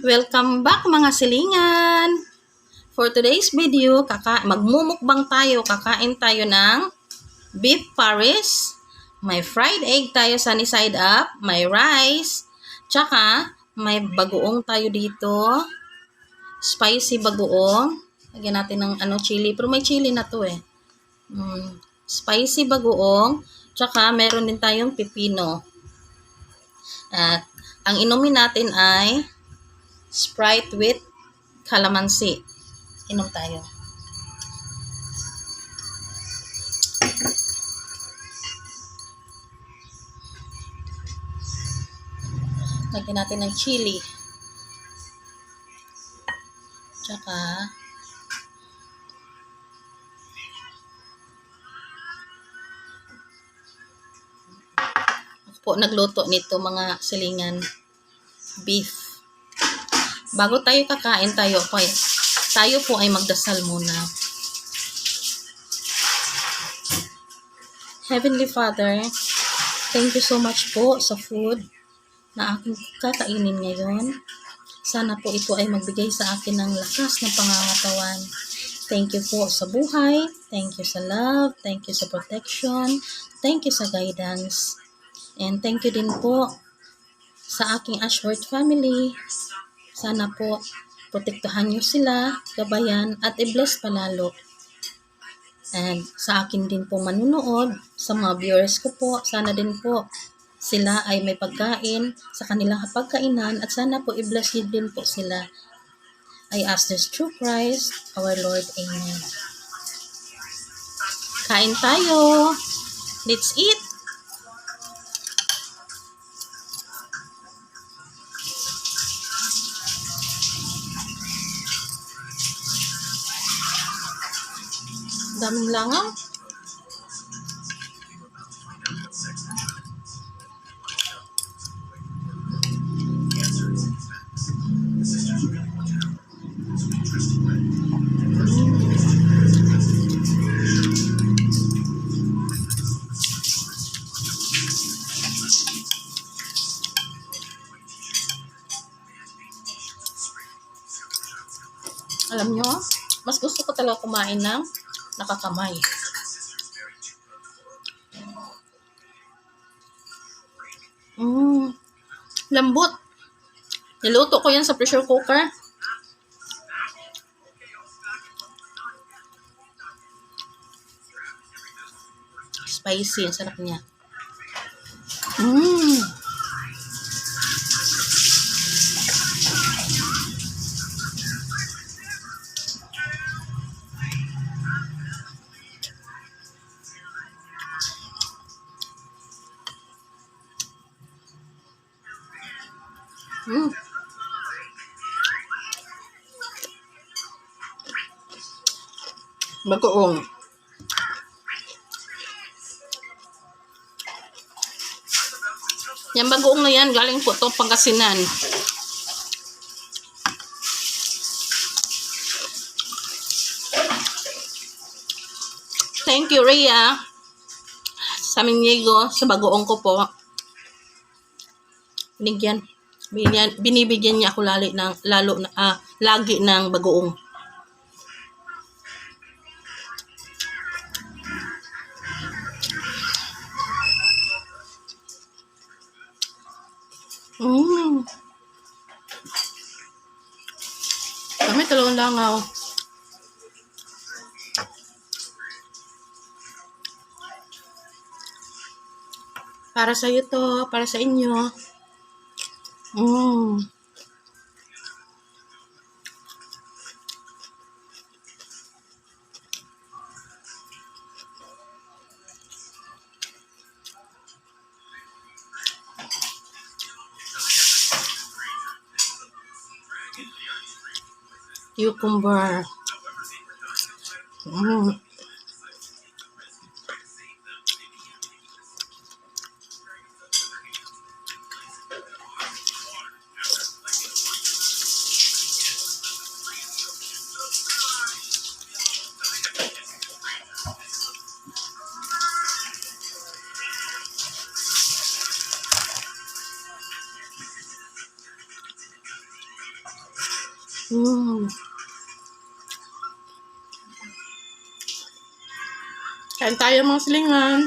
Welcome back mga silingan! For today's video, magmumukbang tayo, kakain tayo ng beef paris, may fried egg tayo sunny side up, may rice, tsaka may bagoong tayo dito, spicy bagoong. Lagyan natin ng chili, pero may chili na to eh. Spicy bagoong, tsaka meron din tayong pipino. At ang inumin natin ay Sprite with calamansi. Inom tayo. Lagyan natin ng chili. Tsaka ako po nagluto nito mga silingan. Beef. Bago tayo kakain, tayo po ay magdasal muna. Heavenly Father, thank you so much po sa food na aking kakainin ngayon. Sana po ito ay magbigay sa akin ng lakas ng pangangatawan. Thank you po sa buhay. Thank you sa love. Thank you sa protection. Thank you sa guidance. And thank you din po sa aking Ashworth family. Sana po, protektahan nyo sila, gabayan, at i-bless palalo. And sa akin din po manunood, sa mga viewers ko po, sana din po sila ay may pagkain sa kanilang pagkainan at sana po i-bless din po sila. I ask this through Christ, our Lord. Amen. Kain tayo. Let's eat. Daming langaw. Alam nyo, mas gusto ko talaga kumain ng nakakamay. Lambot. Niluto ko yan sa pressure cooker. Spicy. Ang sarap niya. Bagoong. Yan bagoong na yan, galing po to Pangasinan. Thank you, Rhea, sa Miniego, sa bagoong ko po. Binibigyan niya ako lagi ng bagoong. Kami talagang langaw. Para sa iyo to, para sa inyo. Cucumber. Mm. Kain tayo mga silingan.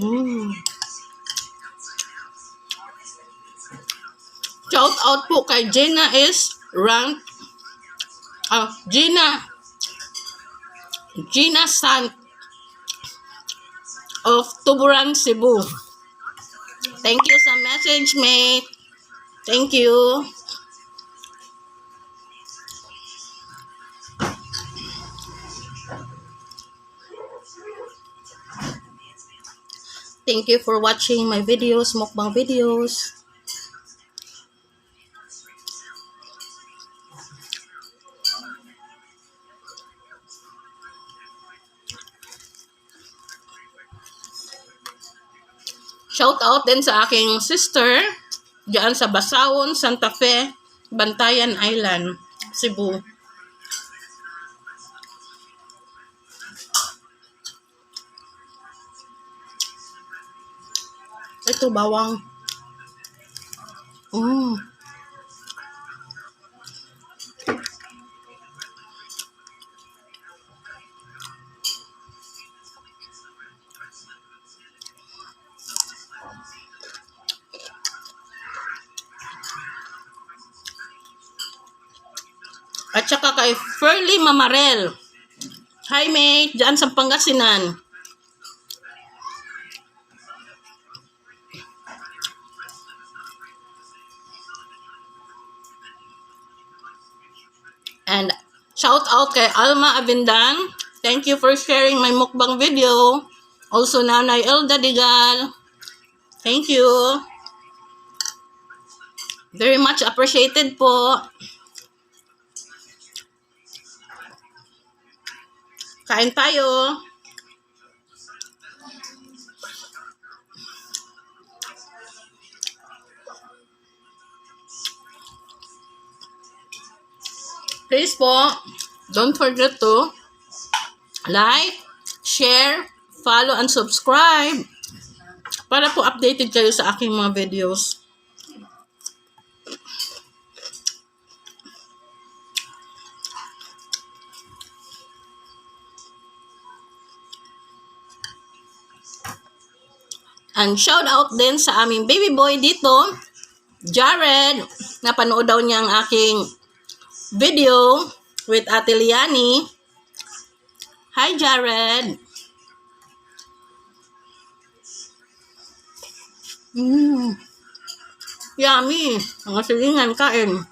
Mm. Shout out po kay Gina is rank. Gina Sant of Tuburan, Cebu. Thank you sa message, mate. Thank you. Thank you for watching my videos, mukbang videos. Shout out din sa aking sister diyan sa Basawon, Santa Fe, Bantayan Island, Cebu. Ito bawang. At saka kay Ferly Mamarel. Hi mate, diyan sa Pangasinan. And shout out kay Alma Avindan. Thank you for sharing my mukbang video. Also Nanay Elda Digal. Thank you. Very much appreciated po. Kain tayo. Please po, don't forget to like, share, follow, and subscribe para po updated kayo sa aking mga videos. And shout out din sa aming baby boy dito, Jared, napanood daw niya ang aking video with Ate Liani. Hi Jared. Yummy. Mga silingan kain.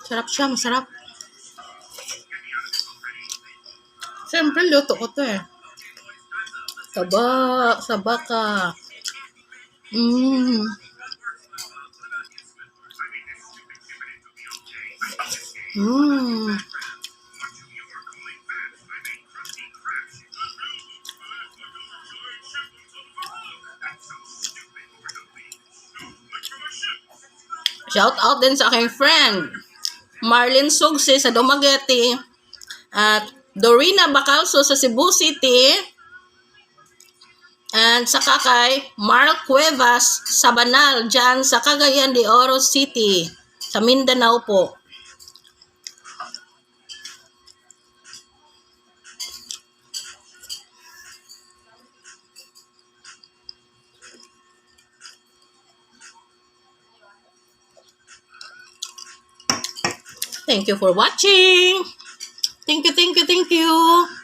Sarap siya, masarap. Siyempre, luto ko to eh. Sa baka. Mm. Shout out din sa aking friend, Marlene Sugsi sa Dumaguete, at Dorina Bacalso sa Cebu City, and saka kay Mark Cuevas sa Banal, dyan sa Cagayan de Oro City, sa Mindanao po. Thank you for watching. Thank you, thank you, thank you.